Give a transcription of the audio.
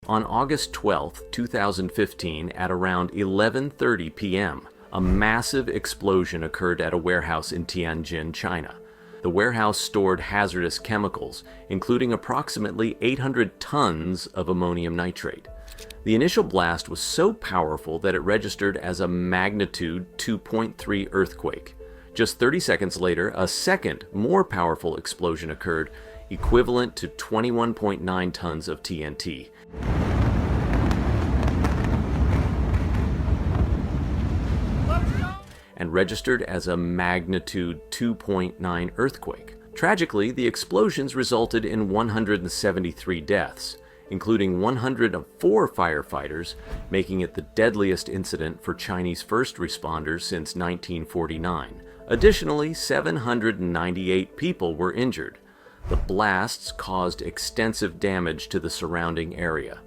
On August 12, 2015, at around 11:30 p.m., a massive explosion occurred at a warehouse in Tianjin, China. The warehouse stored hazardous chemicals, including approximately 800 tons of ammonium nitrate. The initial blast was so powerful that it registered as a magnitude 2.3 earthquake. Just 30 seconds later, a second, more powerful explosion occurred, equivalent to 21.9 tons of TNT. And registered as a magnitude 2.9 earthquake. Tragically, the explosions resulted in 173 deaths, including 104 firefighters, making it the deadliest incident for Chinese first responders since 1949. Additionally, 798 people were injured. The blasts caused extensive damage to the surrounding area.